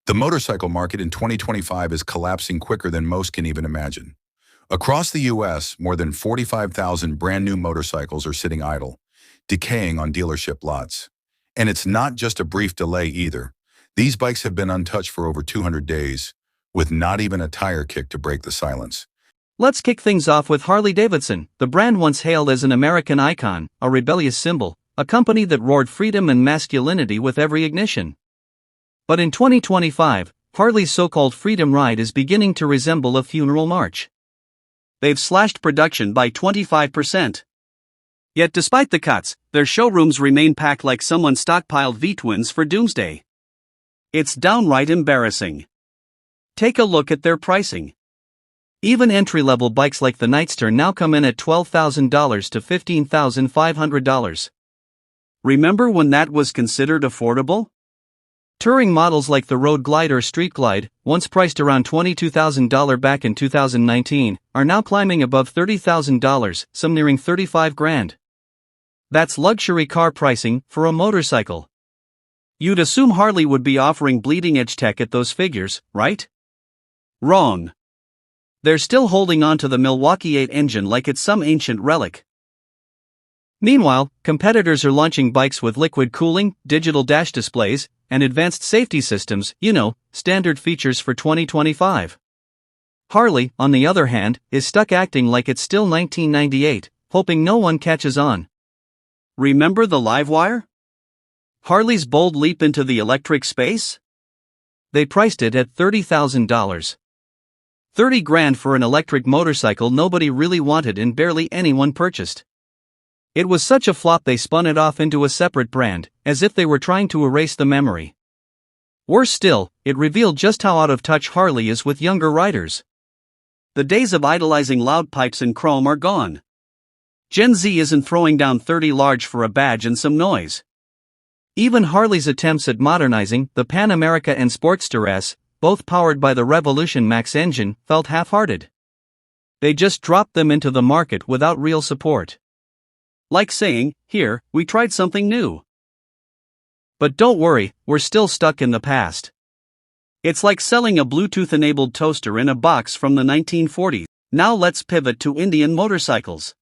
The motorcycle market in 2025 is collapsing quicker than most can even imagine. Across the U.S., more than 45,000 brand new motorcycles are sitting idle, decaying on dealership lots. And it's not just a brief delay either. These bikes have been untouched for over 200 days, with not even a tire kick to break the silence. Let's kick things off with Harley-Davidson, the brand once hailed as an American icon, a rebellious symbol, a company that roared freedom and masculinity with every ignition. But in 2025, Harley's so-called freedom ride is beginning to resemble a funeral march. They've slashed production by 25%. Yet despite the cuts, their showrooms remain packed like someone stockpiled V-twins for doomsday. It's downright embarrassing. Take a look at their pricing. Even entry-level bikes like the Nightster now come in at $12,000 to $15,500. Remember when that was considered affordable? Touring models like the Road Glide or Street Glide, once priced around $22,000 back in 2019, are now climbing above $30,000, some nearing $35,000. That's luxury car pricing for a motorcycle. You'd assume Harley would be offering bleeding-edge tech at those figures, right? Wrong. They're still holding on to the Milwaukee 8 engine like it's some ancient relic. Meanwhile, competitors are launching bikes with liquid cooling, digital dash displays, and advanced safety systems, standard features for 2025. Harley, on the other hand, is stuck acting like it's still 1998, hoping no one catches on. Remember the Livewire? Harley's bold leap into the electric space? They priced it at $30,000. $30,000 for an electric motorcycle nobody really wanted and barely anyone purchased. It was such a flop they spun it off into a separate brand, as if they were trying to erase the memory. Worse still, it revealed just how out of touch Harley is with younger riders. The days of idolizing loud pipes and chrome are gone. Gen Z isn't throwing down 30 large for a badge and some noise. Even Harley's attempts at modernizing the Pan America and Sportster S, both powered by the Revolution Max engine, felt half-hearted. They just dropped them into the market without real support. Like saying, here, we tried something new. But don't worry, we're still stuck in the past. It's like selling a Bluetooth-enabled toaster in a box from the 1940s. Now let's pivot to Indian motorcycles.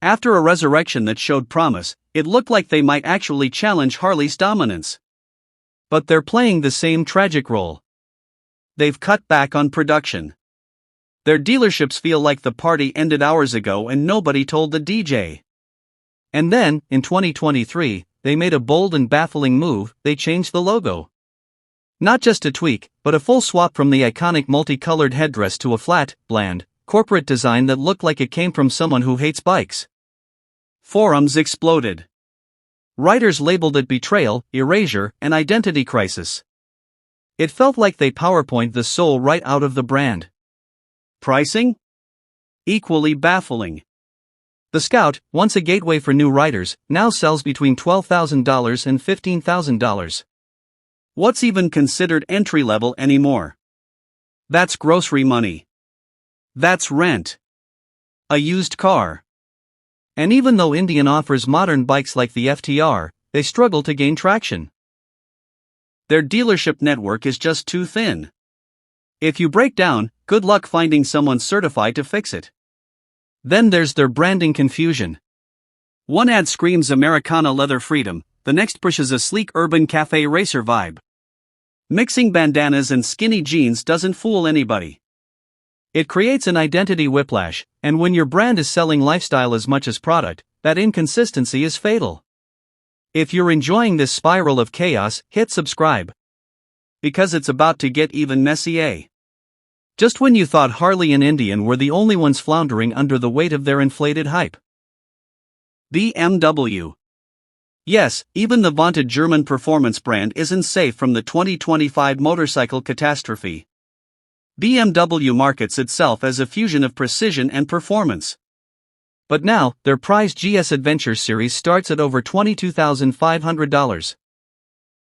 After a resurrection that showed promise, it looked like they might actually challenge Harley's dominance. But they're playing the same tragic role. They've cut back on production. Their dealerships feel like the party ended hours ago and nobody told the DJ. And then, in 2023, they made a bold and baffling move. They changed the logo. Not just a tweak, but a full swap from the iconic multicolored headdress to a flat, bland, corporate design that looked like it came from someone who hates bikes. Forums exploded. Writers labeled it betrayal, erasure, and identity crisis. It felt like they PowerPoint the soul right out of the brand. Pricing? Equally baffling. The Scout, once a gateway for new riders, now sells between $12,000 and $15,000. What's even considered entry-level anymore? That's grocery money. That's rent. A used car. And even though Indian offers modern bikes like the FTR, they struggle to gain traction. Their dealership network is just too thin. If you break down, good luck finding someone certified to fix it. Then there's their branding confusion. One ad screams Americana leather freedom, the next pushes a sleek urban cafe racer vibe. Mixing bandanas and skinny jeans doesn't fool anybody. It creates an identity whiplash, and when your brand is selling lifestyle as much as product, that inconsistency is fatal. If you're enjoying this spiral of chaos, hit subscribe. Because it's about to get even messier. Just when you thought Harley and Indian were the only ones floundering under the weight of their inflated hype. BMW. Yes, even the vaunted German performance brand isn't safe from the 2025 motorcycle catastrophe. BMW markets itself as a fusion of precision and performance. But now, their prized GS Adventure series starts at over $22,500.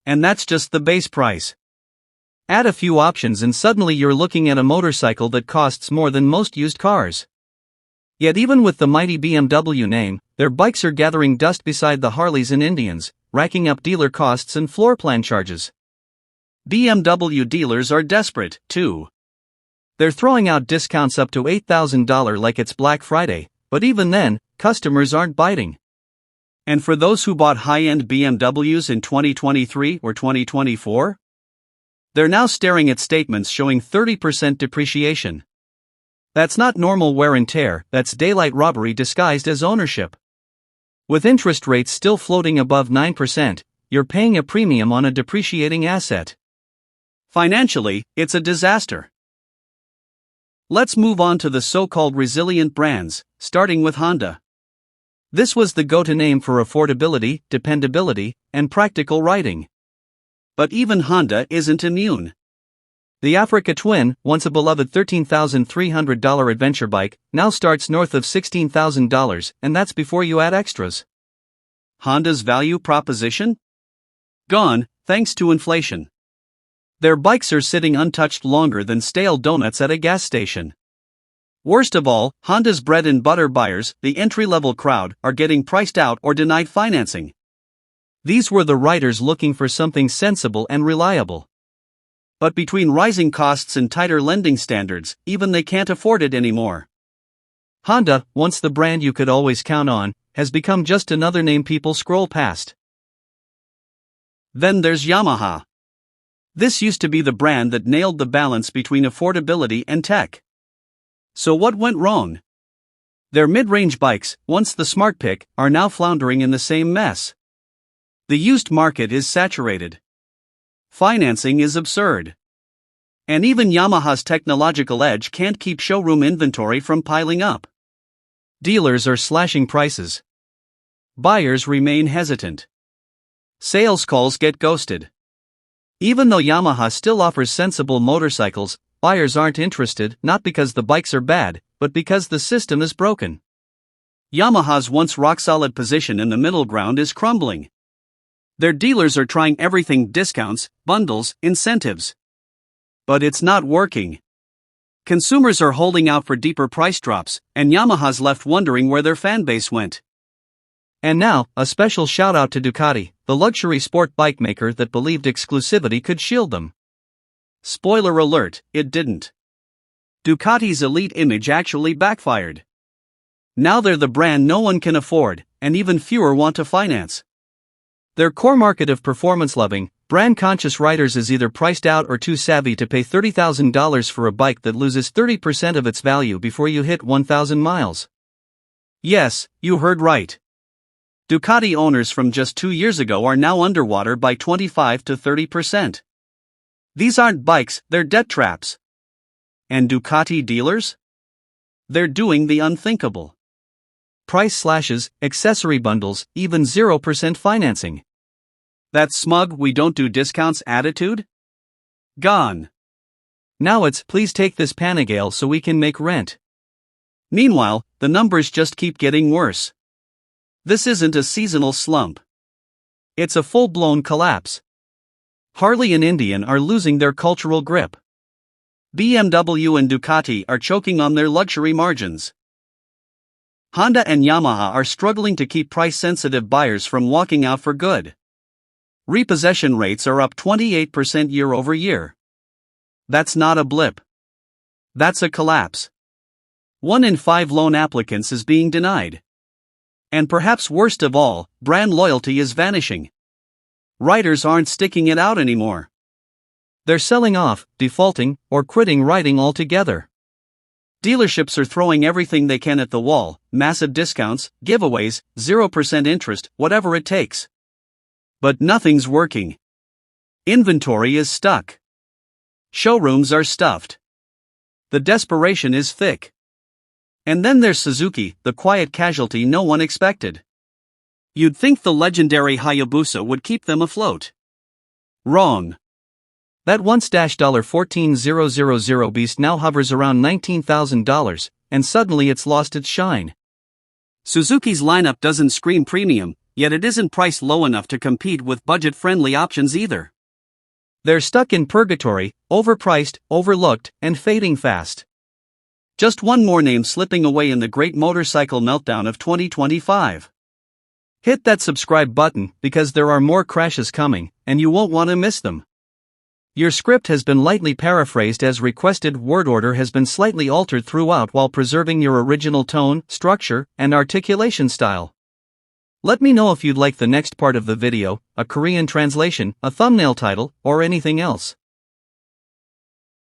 And that's just the base price. Add a few options and suddenly you're looking at a motorcycle that costs more than most used cars. Yet even with the mighty BMW name, their bikes are gathering dust beside the Harleys and Indians, racking up dealer costs and floor plan charges. BMW dealers are desperate, too. They're throwing out discounts up to $8,000 like it's Black Friday, but even then, customers aren't biting. And for those who bought high-end BMWs in 2023 or 2024? They're now staring at statements showing 30% depreciation. That's not normal wear and tear, that's daylight robbery disguised as ownership. With interest rates still floating above 9%, you're paying a premium on a depreciating asset. Financially, it's a disaster. Let's move on to the so-called resilient brands, starting with Honda. This was the go-to name for affordability, dependability, and practical riding. But even Honda isn't immune. The Africa Twin, once a beloved $13,300 adventure bike, now starts north of $16,000, and that's before you add extras. Honda's value proposition? Gone, thanks to inflation. Their bikes are sitting untouched longer than stale donuts at a gas station. Worst of all, Honda's bread and butter buyers, the entry-level crowd, are getting priced out or denied financing. These were the riders looking for something sensible and reliable. But between rising costs and tighter lending standards, even they can't afford it anymore. Honda, once the brand you could always count on, has become just another name people scroll past. Then there's Yamaha. This used to be the brand that nailed the balance between affordability and tech. So what went wrong? Their mid-range bikes, once the smart pick, are now floundering in the same mess. The used market is saturated. Financing is absurd. And even Yamaha's technological edge can't keep showroom inventory from piling up. Dealers are slashing prices. Buyers remain hesitant. Sales calls get ghosted. Even though Yamaha still offers sensible motorcycles, buyers aren't interested, not because the bikes are bad, but because the system is broken. Yamaha's once rock-solid position in the middle ground is crumbling. Their dealers are trying everything: discounts, bundles, incentives. But it's not working. Consumers are holding out for deeper price drops, and Yamaha's left wondering where their fanbase went. And now, a special shout-out to Ducati, the luxury sport bike maker that believed exclusivity could shield them. Spoiler alert, it didn't. Ducati's elite image actually backfired. Now they're the brand no one can afford, and even fewer want to finance. Their core market of performance-loving, brand-conscious riders is either priced out or too savvy to pay $30,000 for a bike that loses 30% of its value before you hit 1,000 miles. Yes, you heard right. Ducati owners from just 2 years ago are now underwater by 25 to 30%. These aren't bikes, they're debt traps. And Ducati dealers? They're doing the unthinkable. Price slashes, accessory bundles, even 0% financing. That smug "we don't do discounts" attitude? Gone. Now it's "please take this Panigale so we can make rent." Meanwhile, the numbers just keep getting worse. This isn't a seasonal slump. It's a full-blown collapse. Harley and Indian are losing their cultural grip. BMW and Ducati are choking on their luxury margins. Honda and Yamaha are struggling to keep price-sensitive buyers from walking out for good. Repossession rates are up 28% year over year. That's not a blip. That's a collapse. 1 in 5 loan applicants is being denied. And perhaps worst of all, brand loyalty is vanishing. Riders aren't sticking it out anymore. They're selling off, defaulting, or quitting riding altogether. Dealerships are throwing everything they can at the wall: massive discounts, giveaways, 0% interest, whatever it takes. But nothing's working. Inventory is stuck. Showrooms are stuffed. The desperation is thick. And then there's Suzuki, the quiet casualty no one expected. You'd think the legendary Hayabusa would keep them afloat. Wrong. That once $14,000 beast now hovers around $19,000, and suddenly it's lost its shine. Suzuki's lineup doesn't scream premium, yet it isn't priced low enough to compete with budget-friendly options either. They're stuck in purgatory, overpriced, overlooked, and fading fast. Just one more name slipping away in the great motorcycle meltdown of 2025. Hit that subscribe button because there are more crashes coming, and you won't want to miss them. Your script has been lightly paraphrased as requested. Word order has been slightly altered throughout while preserving your original tone, structure, and articulation style. Let me know if you'd like the next part of the video, a Korean translation, a thumbnail title, or anything else.